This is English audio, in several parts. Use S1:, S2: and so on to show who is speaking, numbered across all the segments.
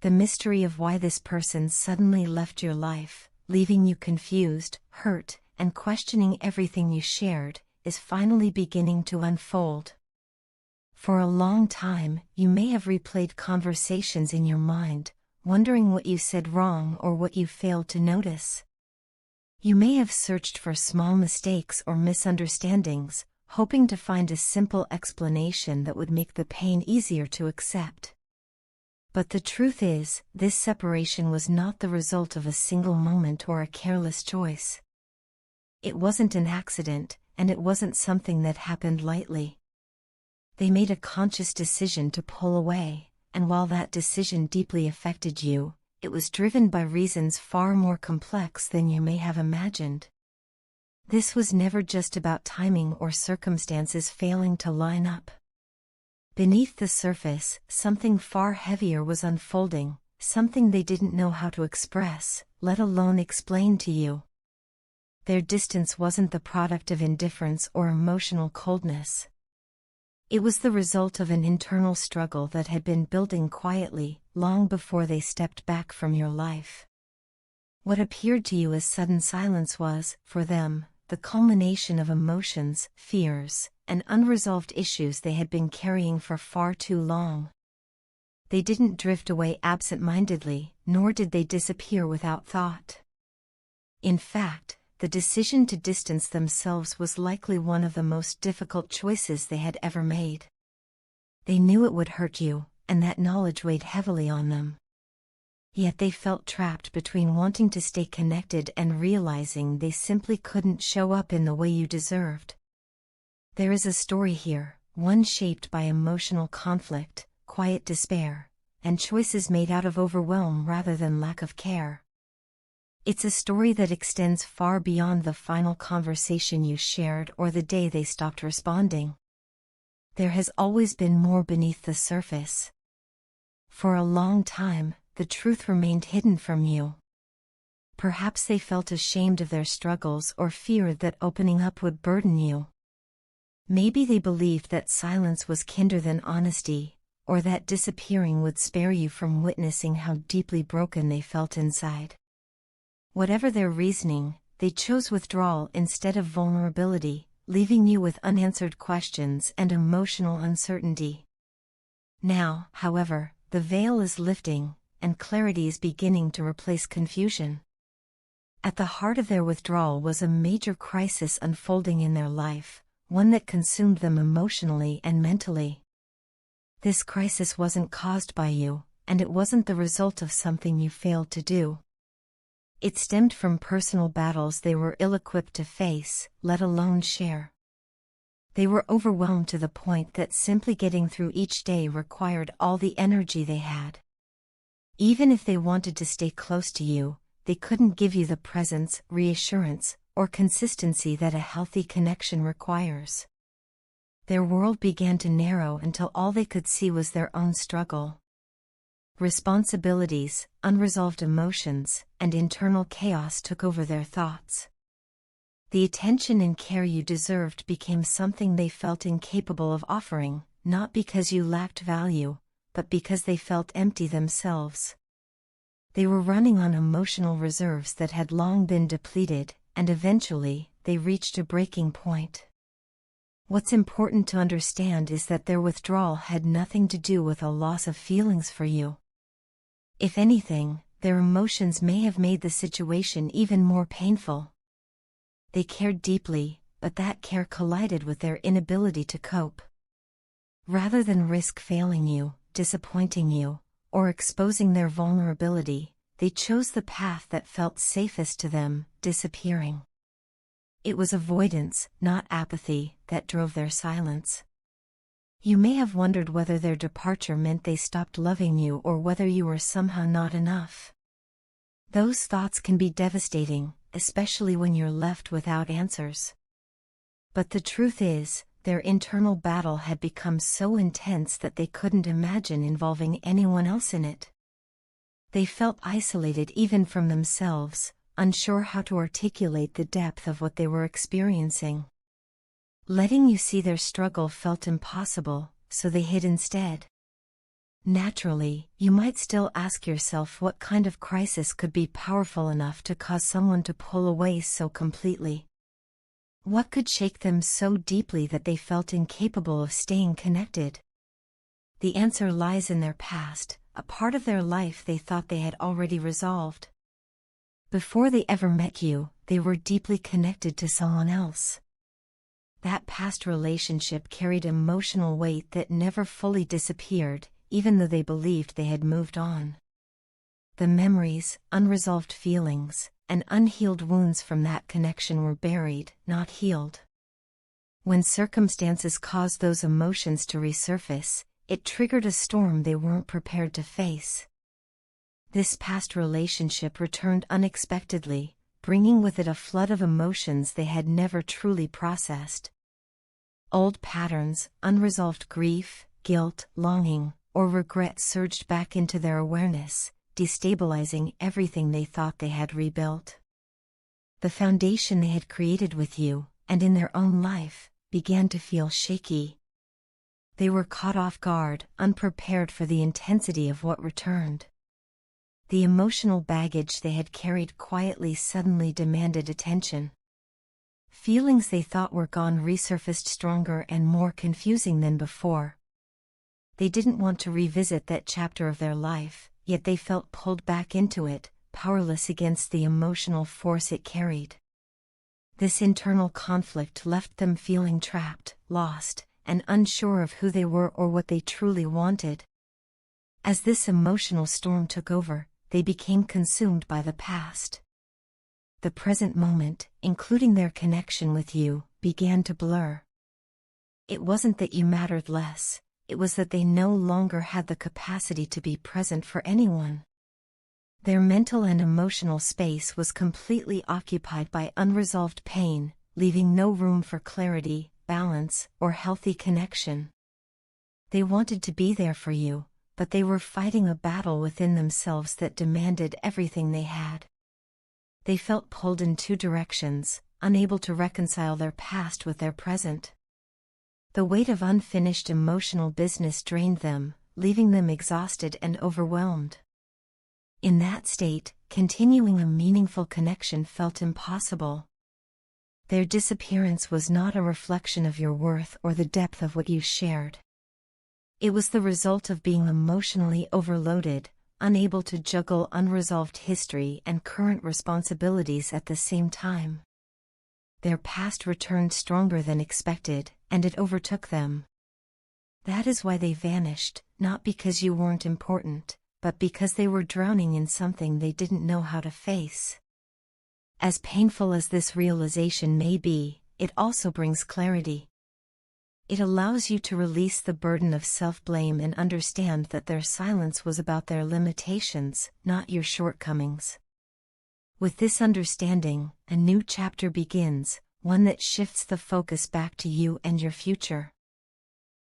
S1: The mystery of why this person suddenly left your life, leaving you confused, hurt, and questioning everything you shared, is finally beginning to unfold. For a long time, you may have replayed conversations in your mind, wondering what you said wrong or what you failed to notice. You may have searched for small mistakes or misunderstandings, hoping to find a simple explanation that would make the pain easier to accept. But the truth is, this separation was not the result of a single moment or a careless choice. It wasn't an accident, and it wasn't something that happened lightly. They made a conscious decision to pull away, and while that decision deeply affected you, it was driven by reasons far more complex than you may have imagined. This was never just about timing or circumstances failing to line up. Beneath the surface, something far heavier was unfolding, something they didn't know how to express, let alone explain to you. Their distance wasn't the product of indifference or emotional coldness. It was the result of an internal struggle that had been building quietly, long before they stepped back from your life. What appeared to you as sudden silence was, for them, the culmination of emotions, fears, and unresolved issues they had been carrying for far too long. They didn't drift away absent-mindedly, nor did they disappear without thought. In fact, the decision to distance themselves was likely one of the most difficult choices they had ever made. They knew it would hurt you, and that knowledge weighed heavily on them. Yet they felt trapped between wanting to stay connected and realizing they simply couldn't show up in the way you deserved. There is a story here, one shaped by emotional conflict, quiet despair, and choices made out of overwhelm rather than lack of care. It's a story that extends far beyond the final conversation you shared or the day they stopped responding. There has always been more beneath the surface. For a long time, the truth remained hidden from you. Perhaps they felt ashamed of their struggles or feared that opening up would burden you. Maybe they believed that silence was kinder than honesty, or that disappearing would spare you from witnessing how deeply broken they felt inside. Whatever their reasoning, they chose withdrawal instead of vulnerability, leaving you with unanswered questions and emotional uncertainty. Now, however, the veil is lifting, and clarity is beginning to replace confusion. At the heart of their withdrawal was a major crisis unfolding in their life, one that consumed them emotionally and mentally. This crisis wasn't caused by you, and it wasn't the result of something you failed to do. It stemmed from personal battles they were ill-equipped to face, let alone share. They were overwhelmed to the point that simply getting through each day required all the energy they had. Even if they wanted to stay close to you, they couldn't give you the presence, reassurance, or consistency that a healthy connection requires. Their world began to narrow until all they could see was their own struggle. Responsibilities, unresolved emotions, and internal chaos took over their thoughts. The attention and care you deserved became something they felt incapable of offering, not because you lacked value, but because they felt empty themselves. They were running on emotional reserves that had long been depleted, and eventually, they reached a breaking point. What's important to understand is that their withdrawal had nothing to do with a loss of feelings for you. If anything, their emotions may have made the situation even more painful. They cared deeply, but that care collided with their inability to cope. Rather than risk failing you, disappointing you, or exposing their vulnerability, they chose the path that felt safest to them, disappearing. It was avoidance, not apathy, that drove their silence. You may have wondered whether their departure meant they stopped loving you or whether you were somehow not enough. Those thoughts can be devastating, especially when you're left without answers. But the truth is, their internal battle had become so intense that they couldn't imagine involving anyone else in it. They felt isolated even from themselves, unsure how to articulate the depth of what they were experiencing. Letting you see their struggle felt impossible, so they hid instead. Naturally, you might still ask yourself what kind of crisis could be powerful enough to cause someone to pull away so completely. What could shake them so deeply that they felt incapable of staying connected? The answer lies in their past, a part of their life they thought they had already resolved. Before they ever met you, they were deeply connected to someone else. That past relationship carried emotional weight that never fully disappeared, even though they believed they had moved on. The memories, unresolved feelings, and unhealed wounds from that connection were buried, not healed. When circumstances caused those emotions to resurface, it triggered a storm they weren't prepared to face. This past relationship returned unexpectedly, bringing with it a flood of emotions they had never truly processed. Old patterns, unresolved grief, guilt, longing, or regret surged back into their awareness, destabilizing everything they thought they had rebuilt. The foundation they had created with you, and in their own life, began to feel shaky. They were caught off guard, unprepared for the intensity of what returned. The emotional baggage they had carried quietly suddenly demanded attention. Feelings they thought were gone resurfaced stronger and more confusing than before. They didn't want to revisit that chapter of their life, yet they felt pulled back into it, powerless against the emotional force it carried. This internal conflict left them feeling trapped, lost, and unsure of who they were or what they truly wanted. As this emotional storm took over, they became consumed by the past. The present moment, including their connection with you, began to blur. It wasn't that you mattered less. It was that they no longer had the capacity to be present for anyone. Their mental and emotional space was completely occupied by unresolved pain, leaving no room for clarity, balance, or healthy connection. They wanted to be there for you, but they were fighting a battle within themselves that demanded everything they had. They felt pulled in two directions, unable to reconcile their past with their present. The weight of unfinished emotional business drained them, leaving them exhausted and overwhelmed. In that state, continuing a meaningful connection felt impossible. Their disappearance was not a reflection of your worth or the depth of what you shared. It was the result of being emotionally overloaded, unable to juggle unresolved history and current responsibilities at the same time. Their past returned stronger than expected, and it overtook them. That is why they vanished, not because you weren't important, but because they were drowning in something they didn't know how to face. As painful as this realization may be, it also brings clarity. It allows you to release the burden of self-blame and understand that their silence was about their limitations, not your shortcomings. With this understanding, a new chapter begins, one that shifts the focus back to you and your future.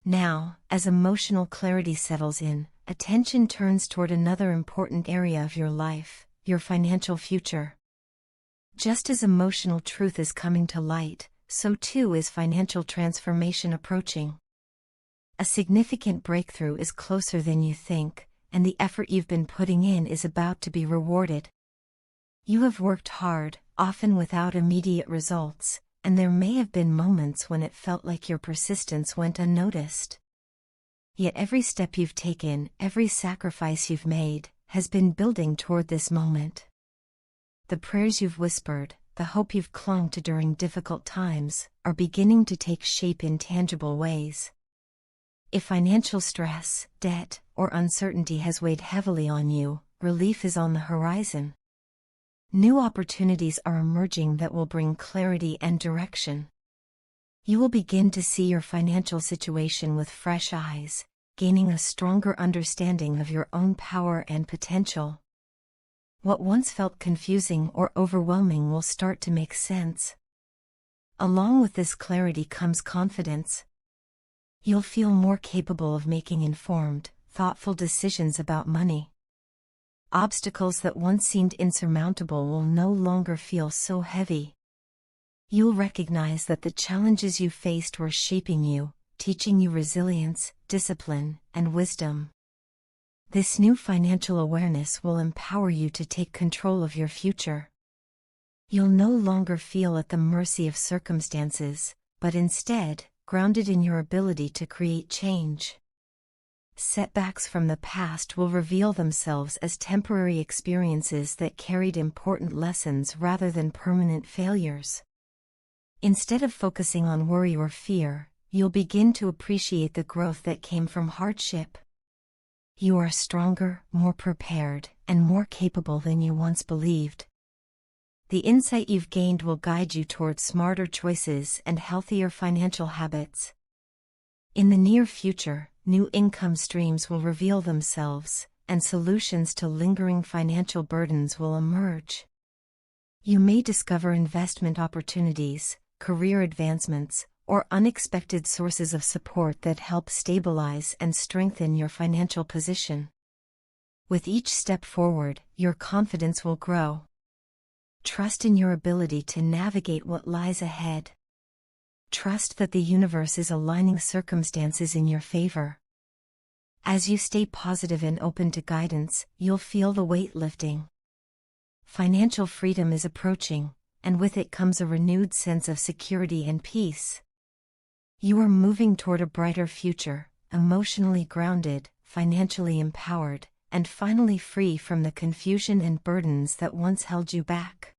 S1: Now, as emotional clarity settles in, attention turns toward another important area of your life, your financial future. Just as emotional truth is coming to light, so too is financial transformation approaching. A significant breakthrough is closer than you think, and the effort you've been putting in is about to be rewarded. You have worked hard, often without immediate results, and there may have been moments when it felt like your persistence went unnoticed. Yet every step you've taken, every sacrifice you've made, has been building toward this moment. The prayers you've whispered, the hope you've clung to during difficult times, are beginning to take shape in tangible ways. If financial stress, debt, or uncertainty has weighed heavily on you, relief is on the horizon. New opportunities are emerging that will bring clarity and direction. You will begin to see your financial situation with fresh eyes, gaining a stronger understanding of your own power and potential. What once felt confusing or overwhelming will start to make sense. Along with this clarity comes confidence. You'll feel more capable of making informed, thoughtful decisions about money. Obstacles that once seemed insurmountable will no longer feel so heavy. You'll recognize that the challenges you faced were shaping you, teaching you resilience, discipline, and wisdom. This new financial awareness will empower you to take control of your future. You'll no longer feel at the mercy of circumstances, but instead, grounded in your ability to create change. Setbacks from the past will reveal themselves as temporary experiences that carried important lessons rather than permanent failures. Instead of focusing on worry or fear, you'll begin to appreciate the growth that came from hardship. You are stronger, more prepared, and more capable than you once believed. The insight you've gained will guide you toward smarter choices and healthier financial habits. In the near future, new income streams will reveal themselves, and solutions to lingering financial burdens will emerge. You may discover investment opportunities, career advancements, or unexpected sources of support that help stabilize and strengthen your financial position. With each step forward, your confidence will grow. Trust in your ability to navigate what lies ahead. Trust that the universe is aligning circumstances in your favor. As you stay positive and open to guidance, you'll feel the weight lifting. Financial freedom is approaching, and with it comes a renewed sense of security and peace. You are moving toward a brighter future, emotionally grounded, financially empowered, and finally free from the confusion and burdens that once held you back.